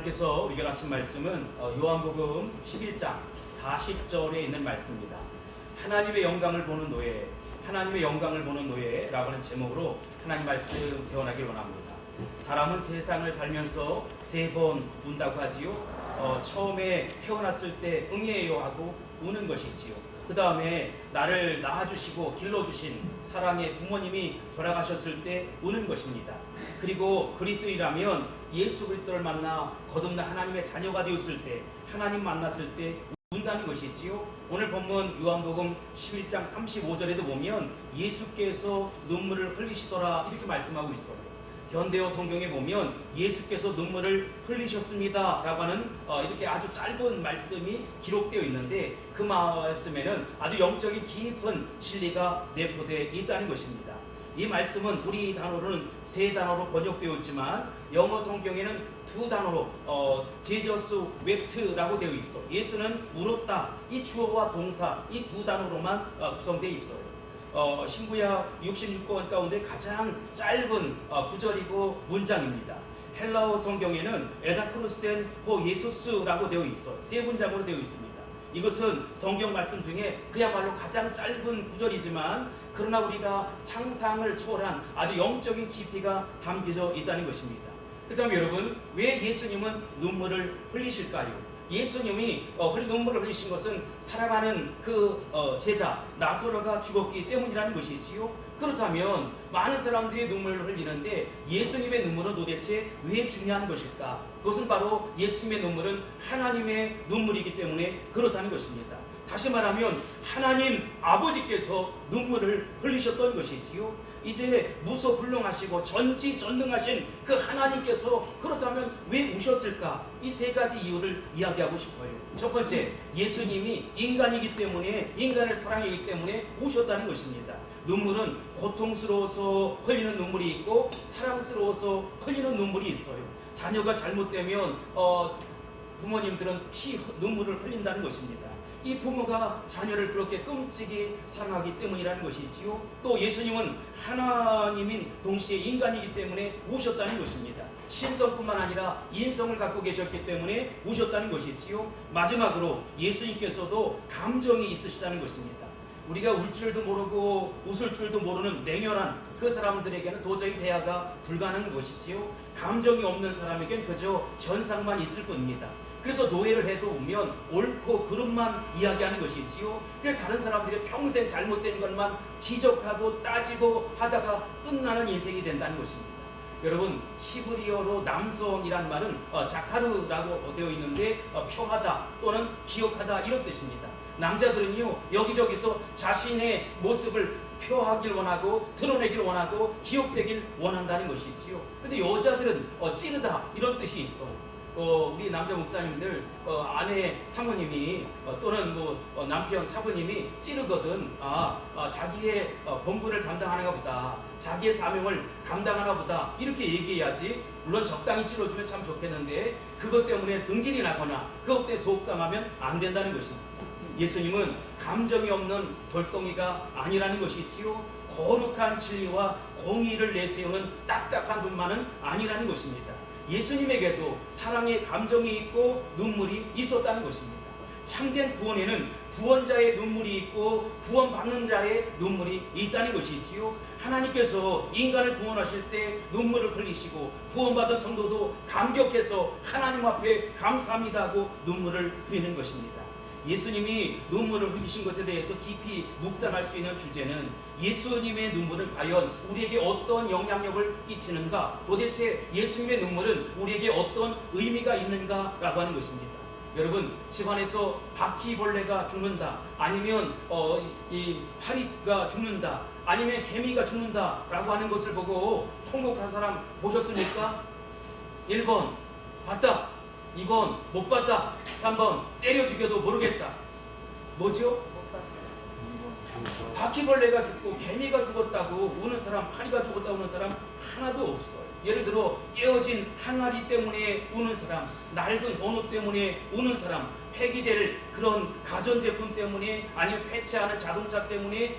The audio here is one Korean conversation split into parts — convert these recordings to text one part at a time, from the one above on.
하나님께서 우리에게 하신 말씀은 요한복음 11장 40절에 있는 말씀입니다. 하나님의 영광을 보는 노예, 하나님의 영광을 보는 노예라고 하는 제목으로 하나님 말씀 배워나길 원합니다. 사람은 세상을 살면서 세 번 운다고 하지요. 처음에 태어났을 때 응애해요 하고 우는 것이지요. 그 다음에 나를 낳아주시고 길러주신 사랑의 부모님이 돌아가셨을 때 우는 것입니다. 그리고 그리스도인이라면 예수 그리스도를 만나 거듭난 하나님의 자녀가 되었을 때, 하나님 만났을 때 운다는 것이지요. 오늘 본문 요한복음 11장 35절에도 보면 예수께서 눈물을 흘리시더라 이렇게 말씀하고 있어요. 현대어 성경에 보면 예수께서 눈물을 흘리셨습니다 라고 하는 이렇게 아주 짧은 말씀이 기록되어 있는데, 그 말씀에는 아주 영적인 깊은 진리가 내포되어 있다는 것입니다. 이 말씀은 우리 단어로는 세 단어로 번역되어 있지만 영어 성경에는 두 단어로 Jesus wept라고 되어 있어. 예수는 울었다. 이 주어와 동사 이 두 단어로만 구성되어 있어요. 신구약 66권 가운데 가장 짧은 구절이고 문장입니다. 헬라어 성경에는 에다크루센 호 예수스라고 되어 있어요. 세 문장으로 되어 있습니다. 이것은 성경 말씀 중에 그야말로 가장 짧은 구절이지만 그러나 우리가 상상을 초월한 아주 영적인 깊이가 담겨져 있다는 것입니다. 그 다음에 여러분, 왜 예수님은 눈물을 흘리실까요? 예수님이 눈물을 흘리신 것은 사랑하는 그 제자 나사로가 죽었기 때문이라는 것이지요. 그렇다면 많은 사람들이 눈물을 흘리는데 예수님의 눈물은 도대체 왜 중요한 것일까? 그것은 바로 예수님의 눈물은 하나님의 눈물이기 때문에 그렇다는 것입니다. 다시 말하면 하나님 아버지께서 눈물을 흘리셨던 것이지요. 이제 무소불능하시고 전지전능하신 그 하나님께서 그렇다면 왜 우셨을까? 이 세 가지 이유를 이야기하고 싶어요. 첫 번째, 예수님이 인간이기 때문에, 인간을 사랑하기 때문에 우셨다는 것입니다. 눈물은 고통스러워서 흘리는 눈물이 있고 사랑스러워서 흘리는 눈물이 있어요. 자녀가 잘못되면 부모님들은 눈물을 흘린다는 것입니다. 이 부모가 자녀를 그렇게 끔찍이 사랑하기 때문이라는 것이지요. 또 예수님은 하나님인 동시에 인간이기 때문에 우셨다는 것입니다. 신성뿐만 아니라 인성을 갖고 계셨기 때문에 우셨다는 것이지요. 마지막으로 예수님께서도 감정이 있으시다는 것입니다. 우리가 울 줄도 모르고 웃을 줄도 모르는 냉혈한 그 사람들에게는 도저히 대화가 불가능한 것이지요. 감정이 없는 사람에겐 그저 현상만 있을 뿐입니다. 그래서 노예를 해도 오면 옳고 그름만 이야기하는 것이지요. 그냥 다른 사람들이 평생 잘못된 것만 지적하고 따지고 하다가 끝나는 인생이 된다는 것입니다. 여러분, 히브리어로 남성이란 말은 자카르라고 되어 있는데 표하다 또는 기억하다 이런 뜻입니다. 남자들은요 여기저기서 자신의 모습을 표하길 원하고 드러내길 원하고 기억되길 원한다는 것이지요. 근데 여자들은 찌르다 이런 뜻이 있어요. 우리 남자 목사님들 아내 사모님이 또는 남편 사부님이 찌르거든. 자기의 본분을 감당하는가 보다, 자기의 사명을 감당하나 보다 이렇게 얘기해야지. 물론 적당히 찔러주면 참 좋겠는데 그것 때문에 승질이 나거나 그것 때문에 속상하면 안 된다는 것입니다. 예수님은 감정이 없는 돌덩이가 아니라는 것이지요. 거룩한 진리와 공의를 내세우는 딱딱한 분만은 아니라는 것입니다. 예수님에게도 사랑의 감정이 있고 눈물이 있었다는 것입니다. 참된 구원에는 구원자의 눈물이 있고 구원받는 자의 눈물이 있다는 것이지요. 하나님께서 인간을 구원하실 때 눈물을 흘리시고 구원받은 성도도 감격해서 하나님 앞에 감사합니다 하고 눈물을 흘리는 것입니다. 예수님이 눈물을 흘리신 것에 대해서 깊이 묵상할 수 있는 주제는 예수님의 눈물은 과연 우리에게 어떤 영향력을 끼치는가, 도대체 예수님의 눈물은 우리에게 어떤 의미가 있는가라고 하는 것입니다. 여러분, 집안에서 바퀴벌레가 죽는다, 아니면 이 파리가 죽는다, 아니면 개미가 죽는다 라고 하는 것을 보고 통곡한 사람 보셨습니까? 1번 봤다, 2번 못 봤다, 3번 때려 죽여도 모르겠다. 뭐죠? 바퀴벌레가 죽고 개미가 죽었다고 우는 사람, 파리가 죽었다고 우는 사람 하나도 없어요. 예를 들어 깨어진 항아리 때문에 우는 사람, 낡은 원호 때문에 우는 사람, 폐기될 그런 가전제품 때문에, 아니면 폐차하는 자동차 때문에,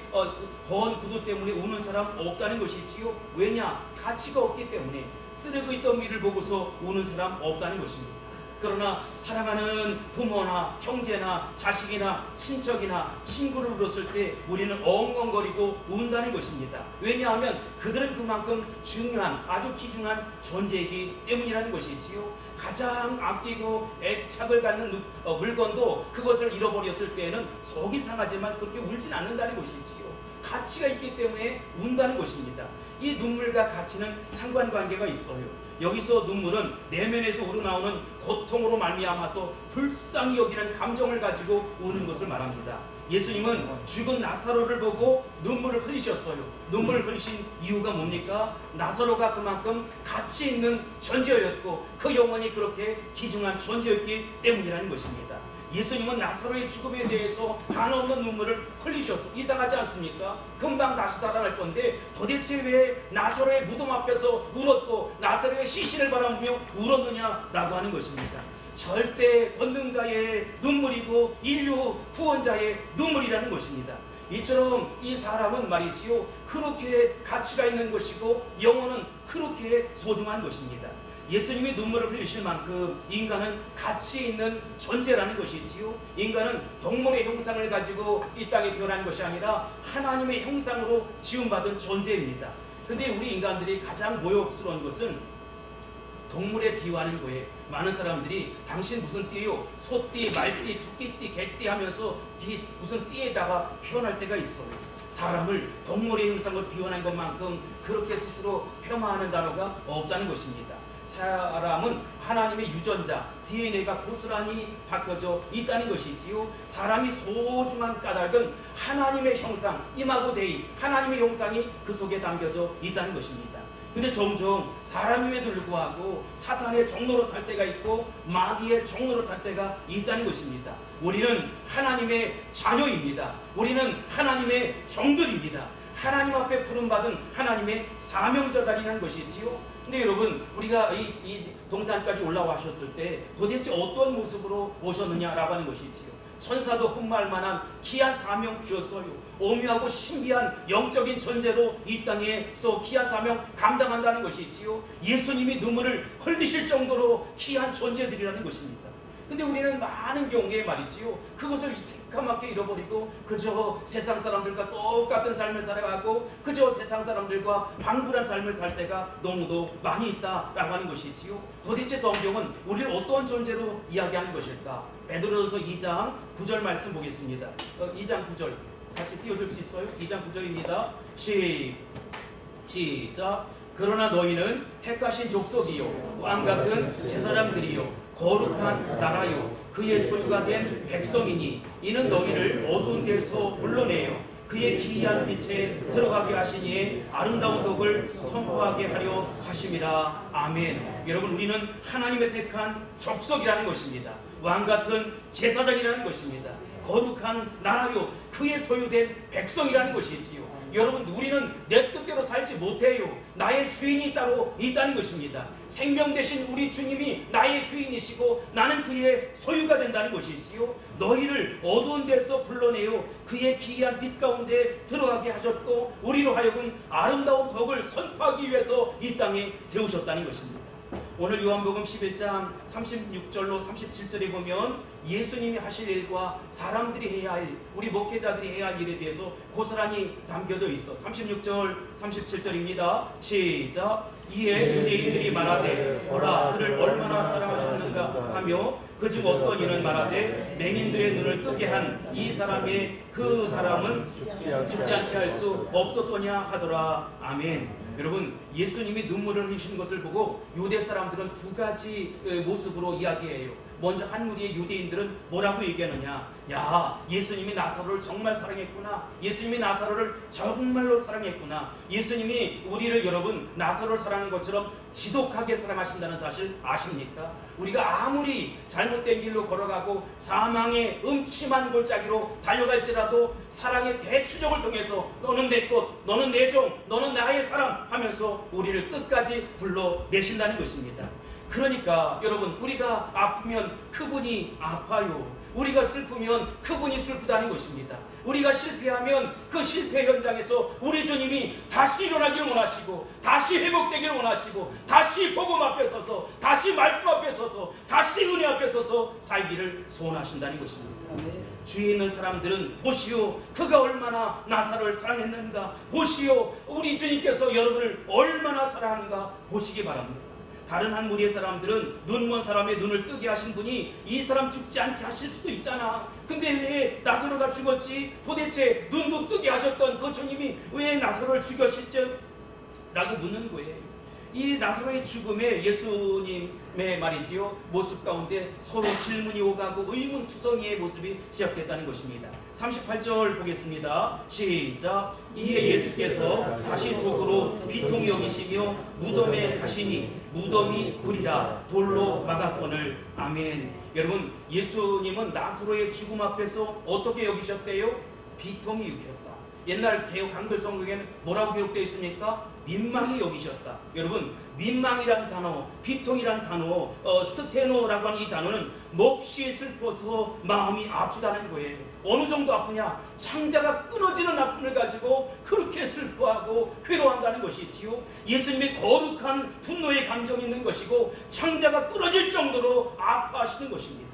번 구두 때문에 우는 사람 없다는 것이지요. 왜냐? 가치가 없기 때문에. 쓰레기 더미를 보고서 우는 사람 없다는 것입니다. 그러나 사랑하는 부모나 형제나 자식이나 친척이나 친구를 울었을 때 우리는 엉엉거리고 운다는 것입니다. 왜냐하면 그들은 그만큼 중요한, 아주 귀중한 존재이기 때문이라는 것이지요. 가장 아끼고 애착을 갖는 물건도 그것을 잃어버렸을 때에는 속이 상하지만 그렇게 울진 않는다는 것이지요. 가치가 있기 때문에 운다는 것입니다. 이 눈물과 가치는 상관관계가 있어요. 여기서 눈물은 내면에서 우러나오는 고통으로 말미암아서 불쌍히 여기는 감정을 가지고 우는 것을 말합니다. 예수님은 죽은 나사로를 보고 눈물을 흘리셨어요. 눈물을 흘리신 이유가 뭡니까? 나사로가 그만큼 가치 있는 존재였고 그 영혼이 그렇게 귀중한 존재였기 때문이라는 것입니다. 예수님은 나사로의 죽음에 대해서 한없는 눈물을 흘리셨어. 이상하지 않습니까? 금방 다시 살아날 건데 도대체 왜 나사로의 무덤 앞에서 울었고 나사로의 시신을 바라보며 울었느냐라고 하는 것입니다. 절대 권능자의 눈물이고 인류 구원자의 눈물이라는 것입니다. 이처럼 이 사람은 말이지요, 그렇게 가치가 있는 것이고 영혼은 그렇게 소중한 것입니다. 예수님이 눈물을 흘리실 만큼 인간은 가치 있는 존재라는 것이지요. 인간은 동물의 형상을 가지고 이 땅에 태어난 것이 아니라 하나님의 형상으로 지음받은 존재입니다. 근데 우리 인간들이 가장 모욕스러운 것은 동물에 비유하는 거예요. 많은 사람들이 당신 무슨 띠요? 소띠, 말띠, 토끼띠, 개띠 하면서 무슨 띠에다가 표현할 때가 있어요. 사람을 동물의 형상으로 비유하는 것만큼 그렇게 스스로 폄하하는 단어가 없다는 것입니다. 사람은 하나님의 유전자, DNA가 고스란히 박혀져 있다는 것이지요. 사람이 소중한 까닭은 하나님의 형상, 이마고 데이, 하나님의 형상이 그 속에 담겨져 있다는 것입니다. 근데 종종 사람임에도 불구하고 사탄의 종로로 탈 때가 있고 마귀의 종로로 탈 때가 있다는 것입니다. 우리는 하나님의 자녀입니다. 우리는 하나님의 종들입니다. 하나님 앞에 부름받은 하나님의 사명자들이라는 것이지요. 근데 여러분, 우리가 이 동산까지 올라와셨을 때 도대체 어떤 모습으로 오셨느냐라고 하는 것이지요. 천사도 흠모할 만한 귀한 사명 주셨어요. 오묘하고 신비한 영적인 존재로 이 땅에서 귀한 사명 감당한다는 것이지요. 예수님이 눈물을 흘리실 정도로 귀한 존재들이라는 것입니다. 근데 우리는 많은 경우에 말이지요, 그것을 새까맣게 잃어버리고 그저 세상 사람들과 똑같은 삶을 살아가고 그저 세상 사람들과 방불한 삶을 살 때가 너무도 많이 있다라고 하는 것이지요. 도대체 성경은 우리를 어떤 존재로 이야기하는 것일까? 베드로전서 2장 9절 말씀 보겠습니다. 2장 9절 같이 띄워줄 수 있어요? 2장 9절입니다. 시작. 그러나 너희는 택하신 족속이요 왕같은 제사장들이요 거룩한 나라요 그의 소유가 된 백성이니 이는 너희를 어두운 데서 불러내요 그의 기이한 빛에 들어가게 하시니 아름다운 덕을 선포하게 하려 하심이라. 아멘. 여러분, 우리는 하나님의 택한 족속이라는 것입니다. 왕같은 제사장이라는 것입니다. 거룩한 나라요 그의 소유된 백성이라는 것이지요. 여러분, 우리는 내 뜻대로 살지 못해요. 나의 주인이 따로 있다는 것입니다. 생명 대신 우리 주님이 나의 주인이시고 나는 그의 소유가 된다는 것이지요. 너희를 어두운 데서 불러내요 그의 기이한 빛 가운데 들어가게 하셨고 우리로 하여금 아름다운 덕을 선포하기 위해서 이 땅에 세우셨다는 것입니다. 오늘 요한복음 11장 36절로 37절에 보면 예수님이 하실 일과 사람들이 해야 할 일, 우리 목회자들이 해야 할 일에 대해서 고스란히 담겨져 있어. 36절 37절입니다. 시작. 이에 유대인들이 말하되 보라 그를 얼마나 사랑하셨는가 하며 그중 어떤 이는 말하되 맹인들의 눈을 뜨게 한 이 사람의 그 사람은 죽지 않게 할 수 없었더냐 하더라. 아멘. 여러분, 예수님이 눈물을 흘리시는 것을 보고 유대 사람들은 두 가지 모습으로 이야기해요. 먼저 한 무리의 유대인들은 뭐라고 얘기하느냐? 야, 예수님이 나사로를 정말 사랑했구나. 예수님이 나사로를 정말로 사랑했구나. 예수님이 우리를 여러분 나사로를 사랑한 것처럼 지독하게 사랑하신다는 사실 아십니까? 우리가 아무리 잘못된 길로 걸어가고 사망의 음침한 골짜기로 달려갈지라도 사랑의 대추적을 통해서 너는 내 것, 너는 내 종, 너는 나의 사람 하면서 우리를 끝까지 불러내신다는 것입니다. 그러니까 여러분, 우리가 아프면 그분이 아파요. 우리가 슬프면 그분이 슬프다는 것입니다. 우리가 실패하면 그 실패 현장에서 우리 주님이 다시 일어나길 원하시고, 다시 회복되길 원하시고, 다시 복음 앞에 서서, 다시 말씀 앞에 서서, 다시 은혜 앞에 서서 살기를 소원하신다는 것입니다. 주위에 있는 사람들은 보시오, 그가 얼마나 나사로를 사랑했는가, 보시오, 우리 주님께서 여러분을 얼마나 사랑하는가 보시기 바랍니다. 다른 한 무리의 사람들은 눈먼 사람의 눈을 뜨게 하신 분이 이 사람 죽지 않게 하실 수도 있잖아. 근데 왜 나사로가 죽었지? 도대체 눈도 뜨게 하셨던 그 주님이 왜 나사로를 죽였을지? 라고 묻는 거예요. 이 나사로의 죽음에 예수님의 말이지요, 모습 가운데 서로 질문이 오가고 의문투성이의 모습이 시작됐다는 것입니다. 38절 보겠습니다. 시작. 이에 예수께서 다시 속으로 비통히 여기시며 무덤에 가시니 무덤이 굴이라 돌로 막았거늘. 아멘. 여러분, 예수님은 나사로의 죽음 앞에서 어떻게 여기셨대요? 비통히 여기셨다. 옛날 개역 한글 성경에는 뭐라고 기록되어 있습니까? 민망히 여기셨다. 여러분, 민망이란 단어, 비통이란 단어, 스테노라고 하는 이 단어는 몹시 슬퍼서 마음이 아프다는 거예요. 어느 정도 아프냐? 창자가 끊어지는 아픔을 가지고 그렇게 슬퍼하고 괴로워한다는 것이지요. 예수님의 거룩한 분노의 감정이 있는 것이고 창자가 끊어질 정도로 아파하시는 것입니다.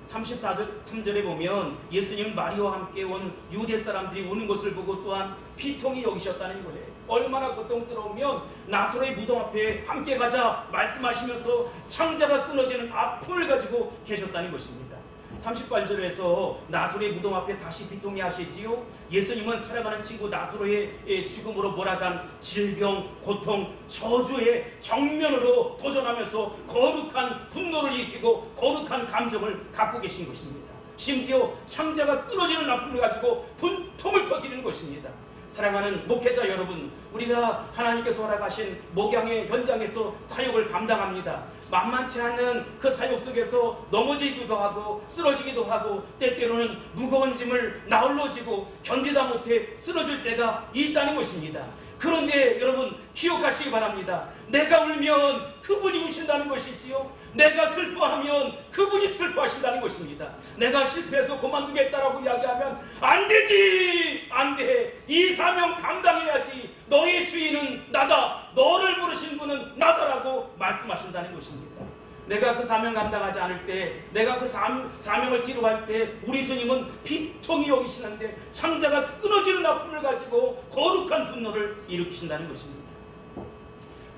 34절 보면 예수님 마리아와 함께 온 유대 사람들이 우는 것을 보고 또한 비통히 여기셨다는 거예요. 얼마나 고통스러우면 나사로의 무덤 앞에 함께 가자 말씀하시면서 창자가 끊어지는 아픔을 가지고 계셨다는 것입니다. 38절에서 나사로의 무덤 앞에 다시 비통히 하시지요. 예수님은 살아가는 친구 나사로의 죽음으로 몰아간 질병, 고통, 저주의 정면으로 도전하면서 거룩한 분노를 일으키고 거룩한 감정을 갖고 계신 것입니다. 심지어 창자가 끊어지는 아픔을 가지고 분통을 터뜨리는 것입니다. 사랑하는 목회자 여러분, 우리가 하나님께서 허락하신 목양의 현장에서 사역을 감당합니다. 만만치 않은 그 사역 속에서 넘어지기도 하고 쓰러지기도 하고 때때로는 무거운 짐을 나홀로 지고 견디다 못해 쓰러질 때가 있다는 것입니다. 그런데 여러분 기억하시기 바랍니다. 내가 울면 그분이 우신다는 것이지요. 내가 슬퍼하면 그분이 슬퍼하신다는 것입니다. 내가 실패해서 그만두겠다라고 이야기하면 안 되지, 안 돼. 이 사명 감당해야지. 너의 주인은 나다. 너를 부르신 분은 나다라고 말씀하신다는 것입니다. 내가 그 사명 감당하지 않을 때, 내가 그 사명을 뒤로 갈 때 우리 주님은 비통히 여기시는데 창자가 끊어지는 아픔을 가지고 거룩한 분노를 일으키신다는 것입니다.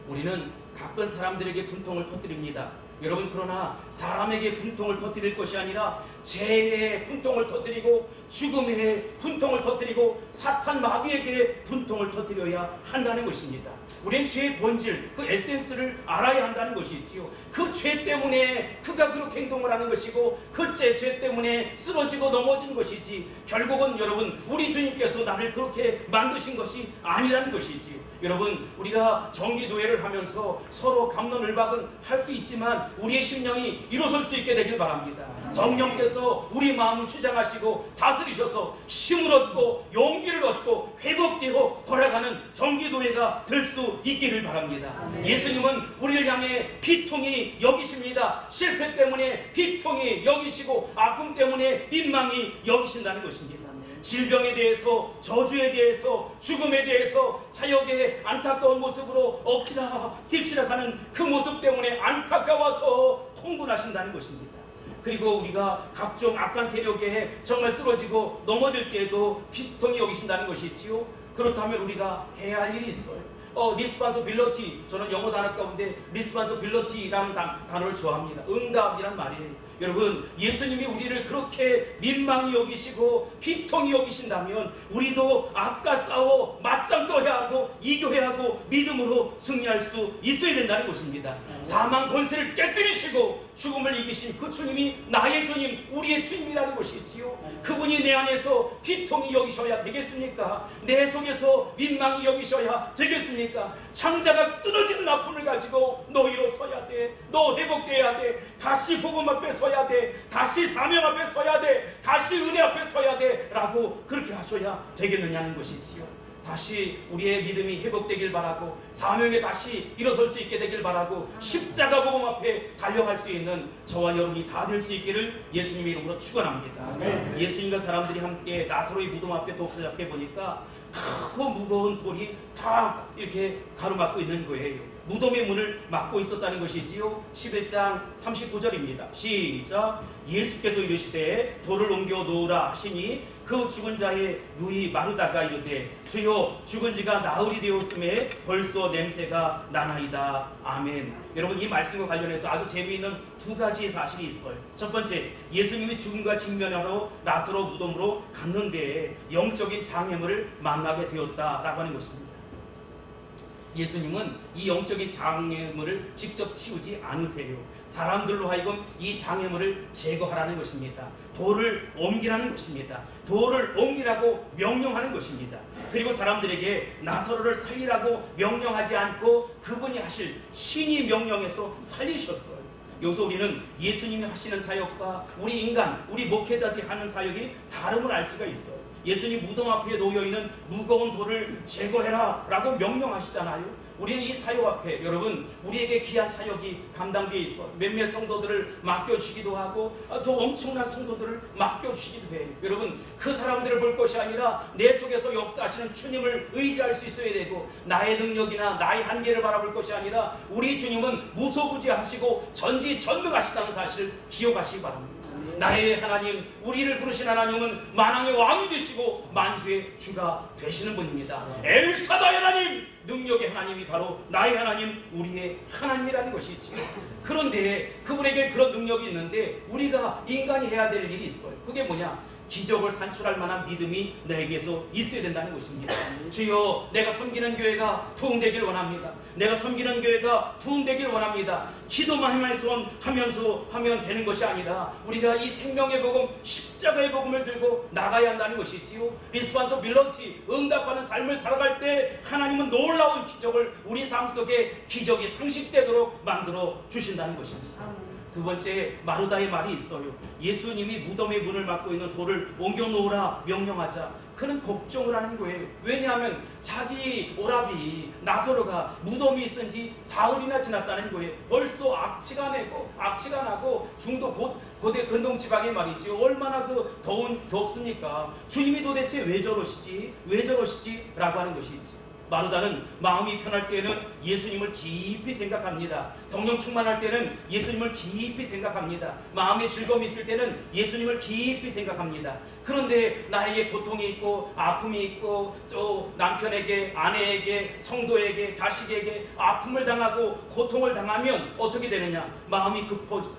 우리는 가끔 사람들에게 분통을 터뜨립니다. 여러분, 그러나 사람에게 분통을 터뜨릴 것이 아니라 죄의 분통을 터뜨리고 죽음의 분통을 터뜨리고 사탄 마귀에게 분통을 터뜨려야 한다는 것입니다. 우리는 죄의 본질, 그 에센스를 알아야 한다는 것이지요. 그 죄 때문에 그가 그렇게 행동을 하는 것이고 그 죄 때문에 쓰러지고 넘어진 것이지, 결국은 여러분 우리 주님께서 나를 그렇게 만드신 것이 아니라는 것이지요. 여러분, 우리가 정기도회를 하면서 서로 갑론을박은 할 수 있지만 우리의 심령이 일어설 수 있게 되길 바랍니다. 성령께서 우리 마음을 주장하시고 다스리셔서 힘을 얻고 용기를 얻고 회복되고 돌아가는 정기도회가 될 수 있기를 바랍니다. 예수님은 우리를 향해 비통히 여기십니다. 실패 때문에 비통히 여기시고 아픔 때문에 민망히 여기신다는 것입니다. 질병에 대해서, 저주에 대해서, 죽음에 대해서 사역의 안타까운 모습으로 엎치락 뒤치락 하는 그 모습 때문에 안타까워서 통분하신다는 것입니다. 그리고 우리가 각종 악한 세력에 정말 쓰러지고 넘어질 때에도 비통히 여기신다는 것이지요. 그렇다면 우리가 해야 할 일이 있어요. 리스판서빌러티, 저는 영어 단어 가운데 리스판서빌러티라는 단어를 좋아합니다. 응답이란 말이에요. 여러분, 예수님이 우리를 그렇게 민망히 여기시고 비통히 여기신다면 우리도 악과 싸워 맞짱 떠야 하고 이겨야 하고 믿음으로 승리할 수 있어야 된다는 것입니다. 사망 권세를 깨뜨리시고 죽음을 이기신 그 주님이 나의 주님, 우리의 주님이라는 것이지요. 그분이 내 안에서 비통히 여기셔야 되겠습니까? 내 속에서 민망히 여기셔야 되겠습니까? 창자가 끊어지는 아픔을 가지고 너 일어서야 돼. 너 회복돼야 돼. 다시 복음 앞에 서야 돼. 다시 사명 앞에 서야 돼. 다시 은혜 앞에 서야 돼. 라고 그렇게 하셔야 되겠느냐는 것이지요. 다시 우리의 믿음이 회복되길 바라고 사명에 다시 일어설 수 있게 되길 바라고 십자가 복음 앞에 달려갈 수 있는 저와 여러분이 다 될 수 있기를 예수님의 이름으로 축원합니다. 예수님과 사람들이 함께 나사로의 무덤 앞에 도착해 보니까 크고 무거운 돌이 다 이렇게 가로막고 있는 거예요. 무덤의 문을 막고 있었다는 것이지요. 11장 39절입니다. 시작. 예수께서 이르시되 돌을 옮겨 놓으라 하시니 그 죽은 자의 누이 마르다가 이르되 주여 죽은 지가 나흘이 되었음에 벌써 냄새가 나나이다. 아멘. 여러분, 이 말씀과 관련해서 아주 재미있는 두 가지 사실이 있어요. 첫 번째, 예수님이 죽음과 직면하러 나사로 무덤으로 갔는데 영적인 장애물을 만나게 되었다라고 하는 것입니다. 예수님은 이 영적인 장애물을 직접 치우지 않으세요. 사람들로 하여금 이 장애물을 제거하라는 것입니다. 돌을 옮기라는 것입니다. 돌을 옮기라고 명령하는 것입니다. 그리고 사람들에게 나사로를 살리라고 명령하지 않고 그분이 하실 친히 명령해서 살리셨어요. 여기서 우리는 예수님이 하시는 사역과 우리 인간, 우리 목회자들이 하는 사역이 다름을 알 수가 있어요. 예수님 무덤 앞에 놓여있는 무거운 돌을 제거해라 라고 명령하시잖아요. 우리는 이 사역 앞에 여러분 우리에게 귀한 사역이 감당되어 있어 몇몇 성도들을 맡겨주기도 하고 저 엄청난 성도들을 맡겨주기도 해요. 여러분 그 사람들을 볼 것이 아니라 내 속에서 역사하시는 주님을 의지할 수 있어야 되고 나의 능력이나 나의 한계를 바라볼 것이 아니라 우리 주님은 무소부지하시고 전지전능하시다는 사실을 기억하시기 바랍니다. 나의 하나님, 우리를 부르신 하나님은 만왕의 왕이 되시고 만주의 주가 되시는 분입니다. 엘사다이 하나님, 능력의 하나님이 바로 나의 하나님, 우리의 하나님이라는 것이지요. 그런데 그분에게 그런 능력이 있는데 우리가 인간이 해야 될 일이 있어요. 그게 뭐냐? 기적을 산출할 만한 믿음이 내게서 있어야 된다는 것입니다. 주여, 내가 섬기는 교회가 부흥되길 원합니다. 내가 섬기는 교회가 부흥되길 원합니다. 기도만 하면서 하면 되는 것이 아니라 우리가 이 생명의 복음, 십자가의 복음을 들고 나가야 한다는 것이지요. 리스폰서빌리티, 응답하는 삶을 살아갈 때 하나님은 놀라운 기적을 우리 삶 속에 기적이 상식되도록 만들어 주신다는 것입니다. 두 번째, 마르다의 말이 있어요. 예수님이 무덤의 문을 막고 있는 돌을 옮겨놓으라 명령하자 그는 걱정을 하는 거예요. 왜냐하면 자기 오라비 나사로가 무덤이 있은 지 사흘이나 지났다는 거예요. 벌써 악취가 나고 중도 고대 근동 지방의 말이지 얼마나 덥습니까? 주님이 도대체 왜 저러시지 라고 하는 것이지. 마르다는 마음이 편할 때는 예수님을 깊이 생각합니다. 성령 충만할 때는 예수님을 깊이 생각합니다. 마음에 즐거움이 있을 때는 예수님을 깊이 생각합니다. 그런데 나에게 고통이 있고 아픔이 있고 또 남편에게, 아내에게, 성도에게, 자식에게 아픔을 당하고 고통을 당하면 어떻게 되느냐? 마음이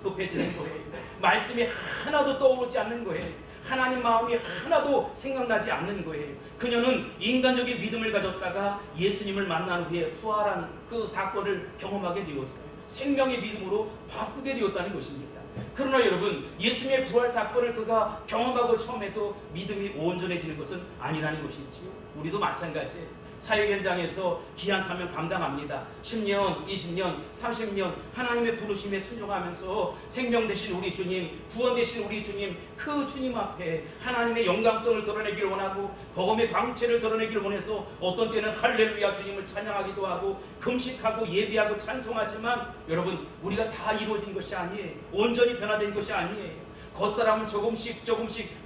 급해지는 거예요. 말씀이 하나도 떠오르지 않는 거예요. 하나님 마음이 하나도 생각나지 않는 거예요. 그녀는 인간적인 믿음을 가졌다가 예수님을 만난 후에 부활한 그 사건을 경험하게 되었어요. 생명의 믿음으로 바꾸게 되었다는 것입니다. 그러나 여러분, 예수님의 부활 사건을 그가 경험하고 처음에도 믿음이 온전해지는 것은 아니라는 것이지요. 우리도 마찬가지예요. 사역 현장에서 귀한 사명 감당합니다. 10년, 20년, 30년 하나님의 부르심에 순종하면서 생명 되신 우리 주님, 구원 되신 우리 주님, 그 주님 앞에 하나님의 영광성을 드러내길 원하고 복음의 광채를 드러내길 원해서 어떤 때는 할렐루야 주님을 찬양하기도 하고 금식하고 예비하고 찬송하지만 여러분, 우리가 다 이루어진 것이 아니에요. 온전히 변화된 것이 아니에요. 겉사람은 조금씩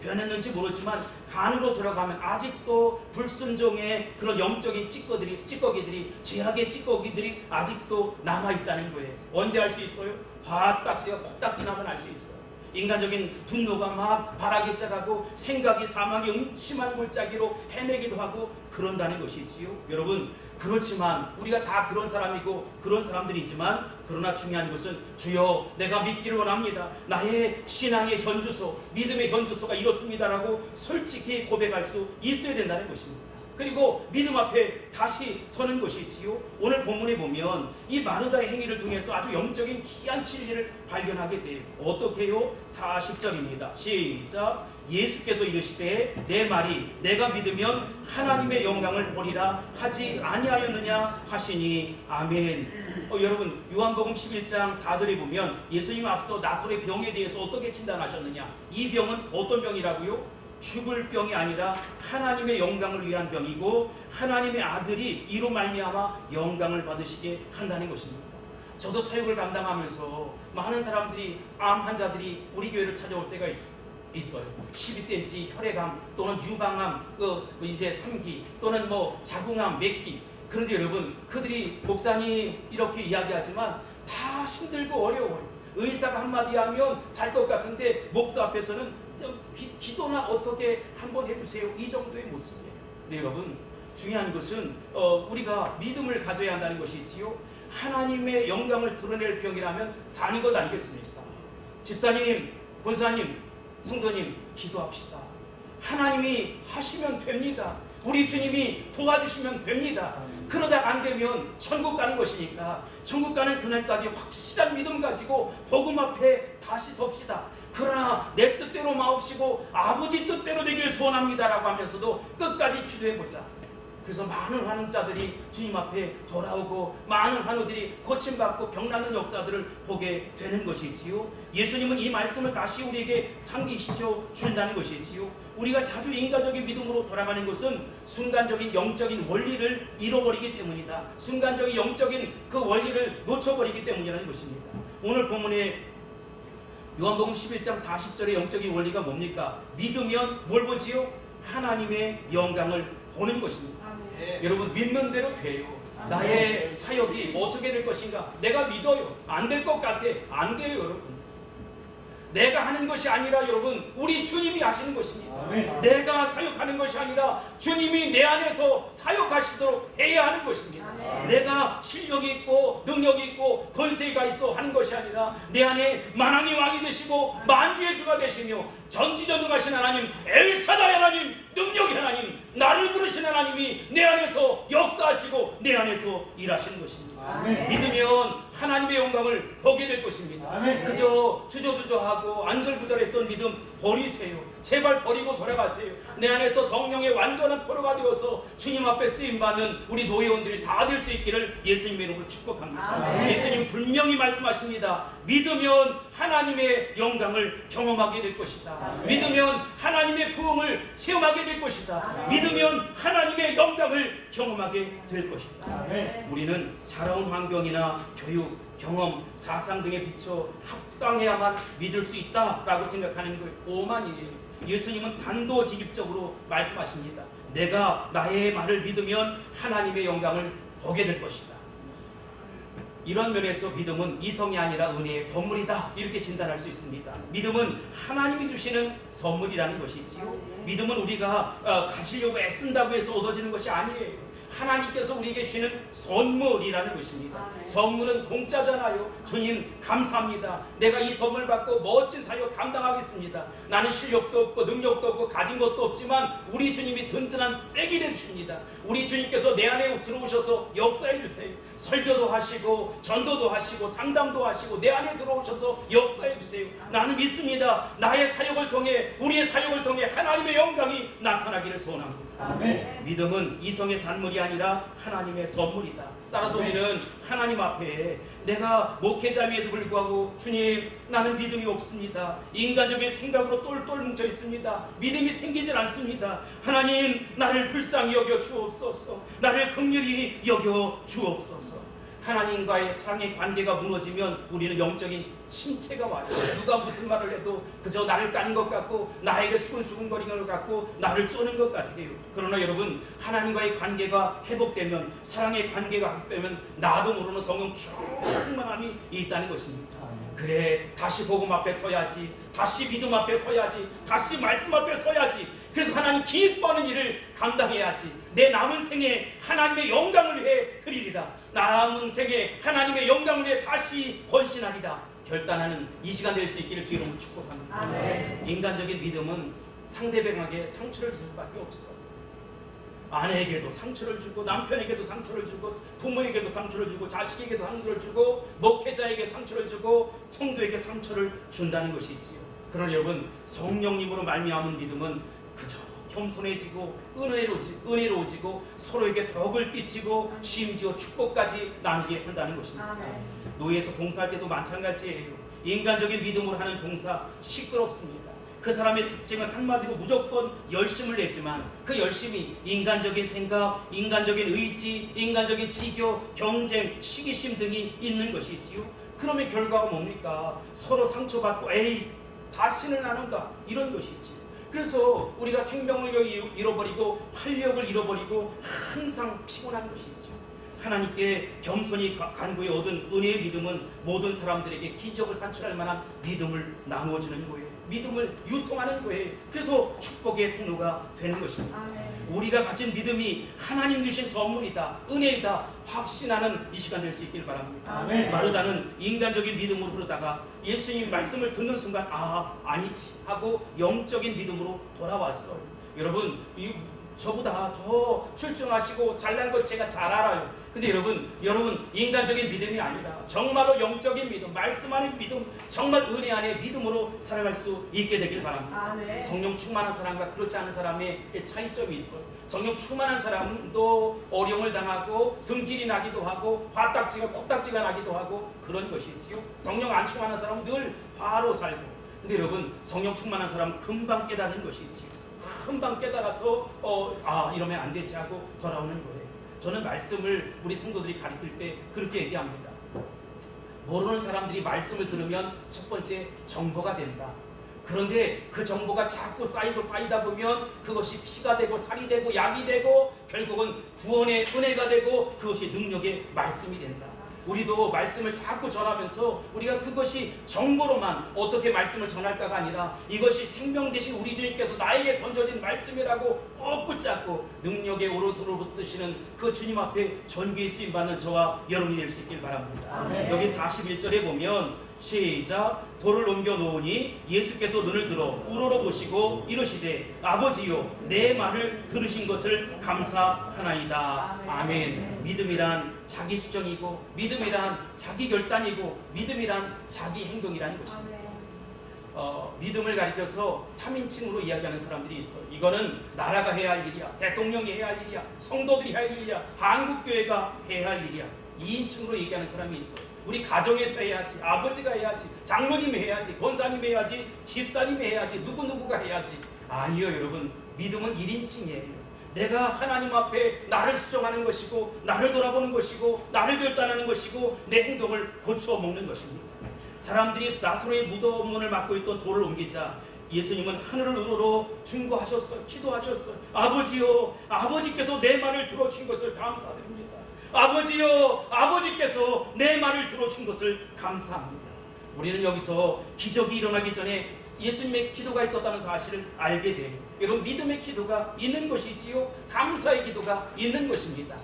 변했는지 모르지만 간으로 들어가면 아직도 불순종의 그런 영적인 찌꺼기들이 죄악의 찌꺼기들이 아직도 남아있다는 거예요. 언제 알 수 있어요? 바딱지가 콕딱 지나면 알 수 있어요. 인간적인 분노가 막 발하기 시작하고 생각이 사망의 음침한 골짜기로 헤매기도 하고 그런다는 것이지요. 여러분, 그렇지만 우리가 다 그런 사람이고 그런 사람들이지만 그러나 중요한 것은 주여 내가 믿기를 원합니다. 나의 신앙의 현주소, 믿음의 현주소가 이렇습니다라고 솔직히 고백할 수 있어야 된다는 것입니다. 그리고 믿음 앞에 다시 서는 것이지요. 오늘 본문에 보면 이 마르다의 행위를 통해서 아주 영적인 귀한 진리를 발견하게 돼요. 어떻게요? 40절입니다. 시작. 예수께서 이르시되 내 말이 내가 믿으면 하나님의 영광을 보리라 하지 아니하였느냐 하시니 아멘. 여러분, 요한복음 11장 4절에 보면 예수님 앞서 나사로의 병에 대해서 어떻게 진단하셨느냐? 이 병은 어떤 병이라고요? 죽을 병이 아니라 하나님의 영광을 위한 병이고 하나님의 아들이 이로 말미암아 영광을 받으시게 한다는 것입니다. 저도 사역을 감당하면서 많은 사람들이 암 환자들이 우리 교회를 찾아올 때가 있어요. 12cm 혈액암 또는 유방암, 이제 3기 또는 자궁암 몇 기. 그런데 여러분, 그들이 목사님 이렇게 이야기하지만 다 힘들고 어려워요. 의사가 한마디 하면 살 것 같은데 목사 앞에서는 기도나 어떻게 한번 해주세요, 이 정도의 모습이에요. 네, 여러분, 중요한 것은 우리가 믿음을 가져야 한다는 것이지요. 하나님의 영광을 드러낼 병이라면 사는 것 아니겠습니까? 집사님, 권사님, 성도님, 기도합시다. 하나님이 하시면 됩니다. 우리 주님이 도와주시면 됩니다. 그러다 안 되면 천국 가는 것이니까 천국 가는 그날까지 확실한 믿음 가지고 복음 앞에 다시 섭시다. 그러나 내 뜻대로 마옵시고 아버지 뜻대로 되길 소원합니다라고 하면서도 끝까지 기도해보자. 그래서 많은 환우자들이 주님 앞에 돌아오고 많은 환우들이 고침받고 병나는 역사들을 보게 되는 것이지요. 예수님은 이 말씀을 다시 우리에게 상기시켜 준다는 것이지요. 우리가 자주 인간적인 믿음으로 돌아가는 것은 순간적인 영적인 원리를 잃어버리기 때문이다. 순간적인 영적인 그 원리를 놓쳐버리기 때문이라는 것입니다. 오늘 본문에 요한복음 11장 40절의 영적인 원리가 뭡니까? 믿으면 뭘 보지요? 하나님의 영광을 보는 것입니다. 여러분, 믿는 대로 돼요. 나의 사역이 어떻게 될 것인가? 내가 믿어요. 안 될 것 같아. 안 돼요, 여러분. 내가 하는 것이 아니라 여러분, 우리 주님이 하시는 것입니다. 내가 사역하는 것이 아니라 주님이 내 안에서 사역하시도록 해야 하는 것입니다. 내가 실력이 있고 능력이 있고 권세가 있어 하는 것이 아니라 내 안에 만왕의 왕이 되시고 만주의 주가 되시며 전지전능하신 하나님, 엘사다이 하나님, 능력의 하나님, 나를 부르신 하나님이 내 안에서 역사하시고 내 안에서 일하시는 것입니다. 믿으면 하나님의 영광을 보게 될 것입니다. 그저 주저주저하고 안절부절했던 믿음 버리세요. 제발 버리고 돌아가세요. 내 안에서 성령의 완전한 포로가 되어서 주님 앞에 쓰임받는 우리 노예원들이 다 될 수 있기를 예수님의 이름으로 축복합니다. 예수님 분명히 말씀하십니다. 믿으면 하나님의 영광을 경험하게 될 것이다. 믿으면 하나님의 부흥을 체험하게 될 것이다. 믿으면 하나님의 영광을 경험하게 될 것이다. 우리는 자라온 환경이나 교육, 경험, 사상 등에 비춰 합당해야만 믿을 수 있다라고 생각하는 것 오만이에요. 예수님은 단도직입적으로 말씀하십니다. 내가 나의 말을 믿으면 하나님의 영광을 보게 될 것이다. 이런 면에서 믿음은 이성이 아니라 은혜의 선물이다, 이렇게 진단할 수 있습니다. 믿음은 하나님이 주시는 선물이라는 것이지요. 믿음은 우리가 가지려고 애쓴다고 해서 얻어지는 것이 아니에요. 하나님께서 우리에게 주시는 선물이라는 것입니다. 선물은 공짜잖아요. 주님 감사합니다. 내가 이 선물 받고 멋진 사역 감당하겠습니다. 나는 실력도 없고 능력도 없고 가진 것도 없지만 우리 주님이 든든한 백이 되십니다. 우리 주님께서 내 안에 들어오셔서 역사해 주세요. 설교도 하시고 전도도 하시고 상담도 하시고 내 안에 들어오셔서 역사해 주세요. 나는 믿습니다. 나의 사역을 통해, 우리의 사역을 통해 하나님의 영광이 나타나기를 소원합니다. 믿음은 이성의 산물이 아니라 하나님의 선물이다. 따라서 우리는 하나님 앞에 내가 목회자임에도 불구하고 주님, 나는 믿음이 없습니다. 인간적인 생각으로 똘똘 뭉쳐 있습니다. 믿음이 생기질 않습니다. 하나님, 나를 불쌍히 여겨 주옵소서. 나를 긍휼히 여겨 주옵소서. 하나님과의 사랑의 관계가 무너지면 우리는 영적인 침체가 와요. 누가 무슨 말을 해도 그저 나를 까는 것 같고 나에게 수근수근거리는 것 같고 나를 쪼는 것 같아요. 그러나 여러분, 하나님과의 관계가 회복되면, 사랑의 관계가 회복되면 나도 모르는 성령 충만함이 있다는 것입니다. 그래, 다시 복음 앞에 서야지, 다시 믿음 앞에 서야지, 다시 말씀 앞에 서야지. 그래서 하나님 기뻐하는 일을 감당해야지. 내 남은 생에 하나님의 영광을 위해 드리리라. 남은 생에 하나님의 영광을 위해 다시 헌신하리라. 결단하는 이 시간 될 수 있기를 주의 이름으로 축복합니다. 아멘. 인간적인 믿음은 상대방에게 상처를 줄 수밖에 없어. 아내에게도 상처를 주고, 남편에게도 상처를 주고, 부모에게도 상처를 주고, 자식에게도 상처를 주고, 목회자에게 상처를 주고, 성도에게 상처를 준다는 것이지요. 그러나 여러분, 성령님으로 말미암은 믿음은 그저 겸손해지고 은혜로워지고 서로에게 덕을 끼치고 심지어 축복까지 나누게 한다는 것입니다. 노예에서 봉사할 때도 마찬가지예요. 인간적인 믿음으로 하는 봉사 시끄럽습니다. 그 사람의 특징은 한마디로 무조건 열심을 냈지만 그 열심이 인간적인 생각, 인간적인 의지, 인간적인 비교, 경쟁, 시기심 등이 있는 것이지요. 그러면 결과가 뭡니까? 서로 상처받고 에이 다시는 안 온다 이런 것이지요. 그래서 우리가 생명을 잃어버리고 활력을 잃어버리고 항상 피곤한 것이지요. 하나님께 겸손히 간구해 얻은 은혜의 믿음은 모든 사람들에게 기적을 산출할 만한 믿음을 나누어주는 거예요. 믿음을 유통하는 거예요. 그래서 축복의 통로가 되는 것입니다. 아멘. 우리가 가진 믿음이 하나님 주신 선물이다, 은혜이다 확신하는 이 시간 될 수 있길 바랍니다. 아멘. 마르다는 인간적인 믿음으로 흐르다가 예수님 말씀을 듣는 순간 아니지 하고 영적인 믿음으로 돌아왔어요. 여러분 저보다 더 출중하시고 잘난 것 제가 잘 알아요. 근데 여러분 인간적인 믿음이 아니라 정말로 영적인 믿음, 말씀 안의 믿음, 정말 은혜 안의 믿음으로 살아갈 수 있게 되길 바랍니다. 아멘. 성령 충만한 사람과 그렇지 않은 사람의 차이점이 있어요. 성령 충만한 사람도 어려움을 당하고 성질이 나기도 하고 화딱지가 콧딱지가 나기도 하고 그런 것이지요. 성령 안 충만한 사람은 늘 화로 살고. 근데 여러분 성령 충만한 사람은 금방 깨닫는 것이지요. 금방 깨달아서 이러면 안 되지 하고 돌아오는 거예요. 저는 말씀을 우리 성도들이 가르칠 때 그렇게 얘기합니다. 모르는 사람들이 말씀을 들으면 첫 번째 정보가 된다. 그런데 그 정보가 자꾸 쌓이고 쌓이다 보면 그것이 피가 되고 살이 되고 약이 되고 결국은 구원의 은혜가 되고 그것이 능력의 말씀이 된다. 우리도 말씀을 자꾸 전하면서 우리가 그것이 정보로만 어떻게 말씀을 전할까가 아니라 이것이 생명 되신 우리 주님께서 나에게 던져진 말씀이라고 꼭 붙잡고 능력의 오른손으로 붙드시는 그 주님 앞에 존귀의 쓰임받는 저와 여러분이 될 수 있길 바랍니다. 아멘. 여기 41절에 보면 시작. 돌을 옮겨 놓으니 예수께서 눈을 들어 우러러보시고 이르시되 아버지요 내 말을 들으신 것을 감사하나이다. 아멘. 믿음이란 자기 수정이고 믿음이란 자기 결단이고 믿음이란 자기 행동이라는 것입니다. 믿음을 가리켜서 3인칭으로 이야기하는 사람들이 있어요. 이거는 나라가 해야 할 일이야, 대통령이 해야 할 일이야, 성도들이 해야 할 일이야, 한국교회가 해야 할 일이야. 2인칭으로 얘기하는 사람이 있어요. 우리 가정에서 해야지, 아버지가 해야지, 장로님이 해야지, 권사님이 해야지, 집사님이 해야지, 누구누구가 해야지. 아니요 여러분, 믿음은 1인칭이에요. 내가 하나님 앞에 나를 수정하는 것이고 나를 돌아보는 것이고 나를 결단하는 것이고 내 행동을 고쳐먹는 것입니다. 사람들이 나사로의 무덤문을 막고 있던 돌을 옮기자 예수님은 하늘을 우러러 중보하셨어요. 기도하셨어요. 아버지요 아버지께서 내 말을 들어주신 것을 감사드립니다. 아버지요 아버지께서 내 말을 들어주신 것을 감사합니다. 우리는 여기서 기적이 일어나기 전에 예수님의 기도가 있었다는 사실을 알게 돼요. 여러분 믿음의 기도가 있는 것이지요. 감사의 기도가 있는 것입니다.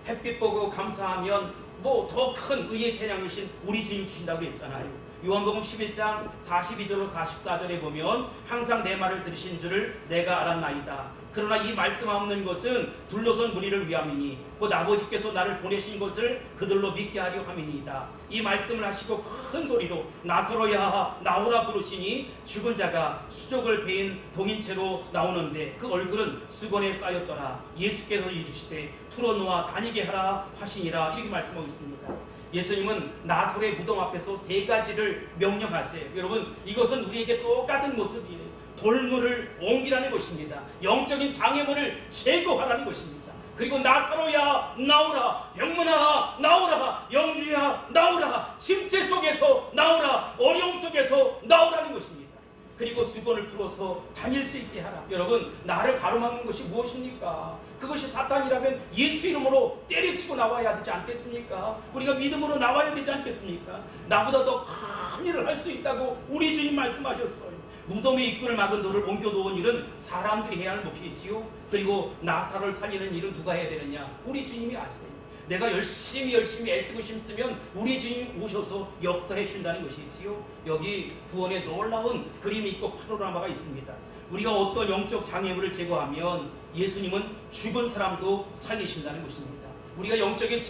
햇빛 보고 감사하면 뭐 더 큰 의의 태양이신 우리 주님 주신다고 했잖아요. 요한복음 11장 42절로 44절에 보면 항상 내 말을 들으신 줄을 내가 알았나이다. 그러나 이 말씀 없는 것은 둘러선 무리를 위함이니 곧 아버지께서 나를 보내신 것을 그들로 믿게 하려 함이니이다. 이 말씀을 하시고 큰 소리로 나사로야 나오라 부르시니 죽은 자가 수족을 베인 동인채로 나오는데 그 얼굴은 수건에 쌓였더라. 예수께서 이르시되 풀어놓아 다니게 하라 하시니라. 이렇게 말씀하고 있습니다. 예수님은 나사로의 무덤 앞에서 3가지를 명령하세요. 여러분 이것은 우리에게 똑같은 모습이에요. 돌문을 옮기라는 것입니다. 영적인 장애물을 제거하라는 것입니다. 그리고 나사로야 나오라, 병문아 나오라, 영주야 나오라, 침체 속에서 나오라, 어려움 속에서 나오라는 것입니다. 그리고 수건을 풀어서 다닐 수 있게 하라. 여러분 나를 가로막는 것이 무엇입니까? 그것이 사탄이라면 예수 이름으로 때려치고 나와야 되지 않겠습니까? 우리가 믿음으로 나와야 되지 않겠습니까? 나보다 더 큰 일을 할 수 있다고 우리 주님 말씀하셨어요. 무덤의 입구를 막은 돌을 옮겨놓은 일은 사람들이 해야 할 몫이지요. 그리고 나사로를 살리는 일은 누가 해야 되느냐? 우리 주님이 아세요. 내가 열심히 애쓰고 힘쓰면 우리 주님 오셔서 역사해 주신다는 것이지요. 여기 구원의 놀라운 그림이 있고 파노라마가 있습니다. 우리가 어떤 영적 장애물을 제거하면 예수님은 죽은 사람도 살리신다는 것입니다. 우리가 영적인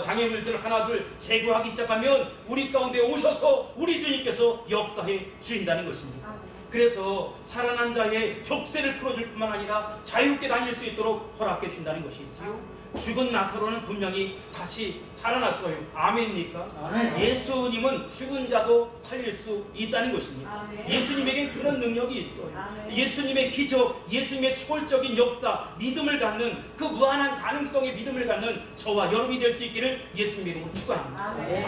장애물들 하나둘 제거하기 시작하면 우리 가운데 오셔서 우리 주님께서 역사해 주신다는 것입니다. 그래서 살아난 자의 족쇄를 풀어줄 뿐만 아니라 자유롭게 다닐 수 있도록 허락해 주신다는 것이지요. 죽은 나사로는 분명히 다시 살아났어요. 아멘입니까? 아멘. 예수님은 죽은 자도 살릴 수 있다는 것입니다. 아멘. 예수님에게 그런 능력이 있어요. 아멘. 예수님의 기적, 예수님의 초월적인 역사, 믿음을 갖는 그 무한한 가능성의 믿음을 갖는 저와 여러분이 될 수 있기를 예수님 이름으로 축원합니다. 아멘.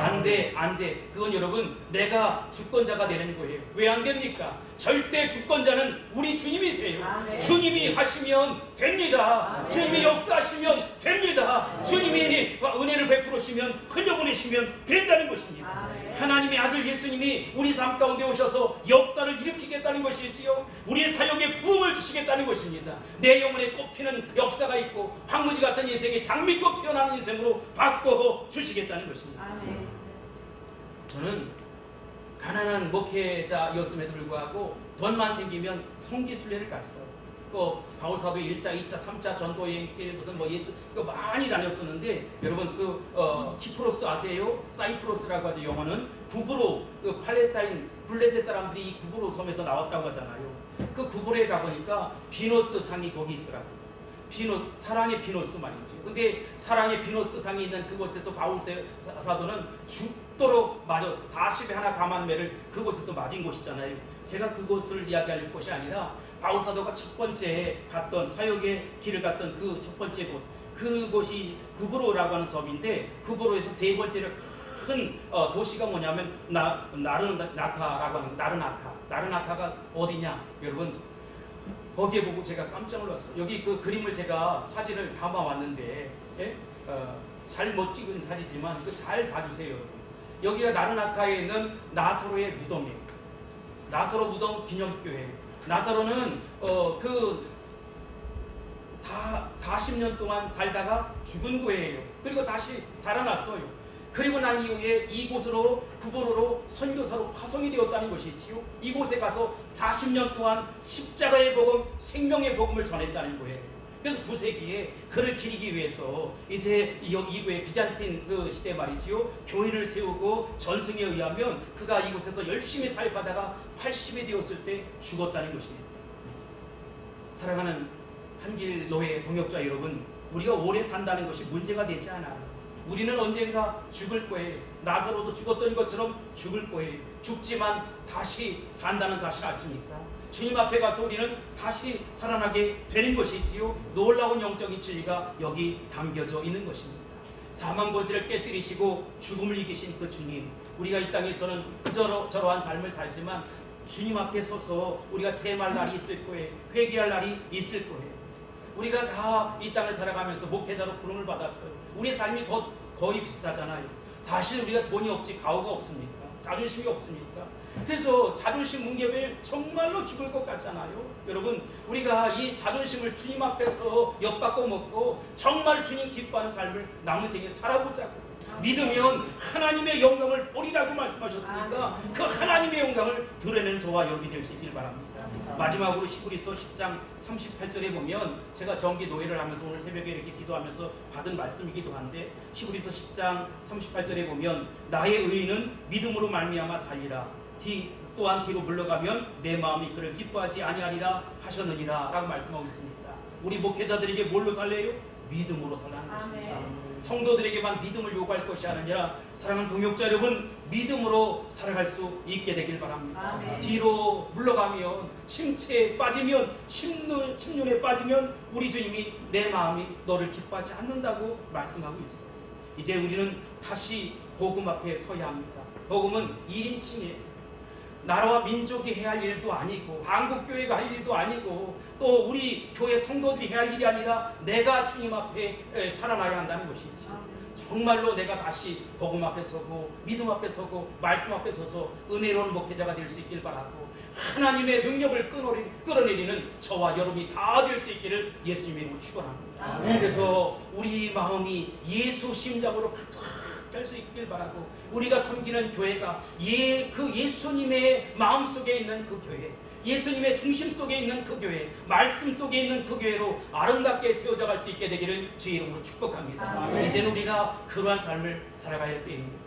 안 돼. 그건 여러분 내가 주권자가 되는 거예요. 왜 안 됩니까? 절대 주권자는 우리 주님이세요. 아멘. 주님이 하시면 됩니다. 아멘. 주님이 역사하시면 됩니다. 주님이 은혜를 베풀으시면 흘려보내시면 된다는 것입니다. 아멘. 하나님의 아들 예수님이 우리 삶 가운데 오셔서 역사를 일으키겠다는 것이지요. 우리의 사역에 부흥을 주시겠다는 것입니다. 내 영혼에 꽃피는 역사가 있고 황무지 같은 인생에 장미꽃 피어나는 인생으로 바꿔 주시겠다는 것입니다. 아멘. 저는 가난한 목회자였음에도 불구하고 돈만 생기면 성지순례를 갔어요. 그 바울사도의 1차, 2차, 3차 전도여행 무슨 뭐 예수 이거 많이 다녔었는데 여러분 키프로스 아세요? 사이프러스라고 하죠. 영어는 구브로 팔레스타인 블레셋 사람들이 이 구브로 섬에서 나왔다고 하잖아요. 그 구브로에 가보니까 비너스 상이 거기 있더라고요. 사랑의 비너스 말이죠. 근데 사랑의 비너스 상이 있는 그곳에서 바울 사도는 죽도록 맞았어. 40에 하나 감한매를 그곳에서 맞은 곳이잖아요. 제가 그곳을 이야기할 것이 아니라 바울 사도가 첫 번째 갔던 사역의 길을 갔던 그 첫 번째 곳, 그곳이 구브로라고 하는 섬인데 구브로에서 세 번째로 큰 도시가 뭐냐면 나르나카라고 하는 나르나카가 어디냐 여러분. 거기에 보고 제가 깜짝 놀랐어요. 여기 그 그림을 제가 사진을 담아 왔는데 잘 못 찍은 사진이지만 잘 봐주세요. 여러분. 여기가 나르나카에 있는 나사로의 무덤이에요. 나사로 무덤 기념교회. 나사로는 40년 동안 살다가 죽은 거예요. 그리고 다시 살아났어요. 그리고 난 이후에 이곳으로 구브로로 선교사로 파송이 되었다는 것이지요. 이곳에 가서 40년 동안 십자가의 복음, 생명의 복음을 전했다는 거예요. 그래서 9세기에 그를 기리기 위해서 이제 이후에 비잔틴 그 시대 말이지요. 교회를 세우고 전승에 의하면 그가 이곳에서 열심히 사역하다가 80이 되었을 때 죽었다는 것입니다. 사랑하는 한길노회 동역자 여러분, 우리가 오래 산다는 것이 문제가 되지 않아요. 우리는 언젠가 죽을 거예요. 나사로도 죽었던 것처럼 죽을 거예요. 죽지만 다시 산다는 사실 아십니까? 주님 앞에 가서 우리는 다시 살아나게 되는 것이지요. 놀라운 영적인 진리가 여기 담겨져 있는 것입니다. 사망 권세를 깨뜨리시고 죽음을 이기신 그 주님, 우리가 이 땅에서는 저러한 삶을 살지만 주님 앞에 서서 우리가 셈할 날이 있을 거예요. 회개할 날이 있을 거예요. 우리가 다 이 땅을 살아가면서 목회자로 부름을 받았어요. 우리의 삶이 거의 비슷하잖아요. 사실 우리가 돈이 없지 가오가 없습니까? 자존심이 없습니까? 그래서 자존심 뭉개면 정말로 죽을 것 같잖아요. 여러분, 우리가 이 자존심을 주님 앞에서 엿바꿔 먹고 정말 주님 기뻐하는 삶을 남은 생에 살아보자고. 믿으면 하나님의 영광을 보리라고 말씀하셨으니까 그 하나님의 영광을 드러내는 저와 여러분이 될 수 있길 바랍니다. 마지막으로 히브리서 10장 38절에 보면 제가 정기 노예를 하면서 오늘 새벽에 이렇게 기도하면서 받은 말씀이기도 한데 히브리서 10장 38절에 보면 나의 의인은 믿음으로 말미암아 살리라. 또한 뒤로 물러가면 내 마음이 그를 기뻐하지 아니하리라 하셨느니라 라고 말씀하고 있습니다. 우리 목회자들에게 뭘로 살래요? 믿음으로 살라는 것입니다. 성도들에게만 믿음을 요구할 것이 아니라 사랑하는 동역자 여러분, 믿음으로 살아갈 수 있게 되길 바랍니다. 아멘. 뒤로 물러가면, 침체에 빠지면, 침륜에 빠지면 우리 주님이 내 마음이 너를 기뻐하지 않는다고 말씀하고 있어요. 이제 우리는 다시 복음 앞에 서야 합니다. 복음은 1인칭이에요. 나라와 민족이 해야 할 일도 아니고 한국교회가 할 일도 아니고 또 우리 교회 성도들이 해야 할 일이 아니라 내가 주님 앞에 살아나야 한다는 것이지. 정말로 내가 다시 복음 앞에 서고 믿음 앞에 서고 말씀 앞에 서서 은혜로운 목회자가 될 수 있길 바라고 하나님의 능력을 끌어내리는 저와 여러분이 다 될 수 있기를 예수님의 이름으로 축원합니다. 그래서 우리 마음이 예수 심장으로 가득 찰 수 있길 바라고 우리가 섬기는 교회가 그 예수님의 마음속에 있는 그 교회, 예수님의 중심 속에 있는 그 교회, 말씀 속에 있는 그 교회로 아름답게 세워져 갈 수 있게 되기를 주의 이름으로 축복합니다. 아멘. 이제는 우리가 그러한 삶을 살아갈 때입니다.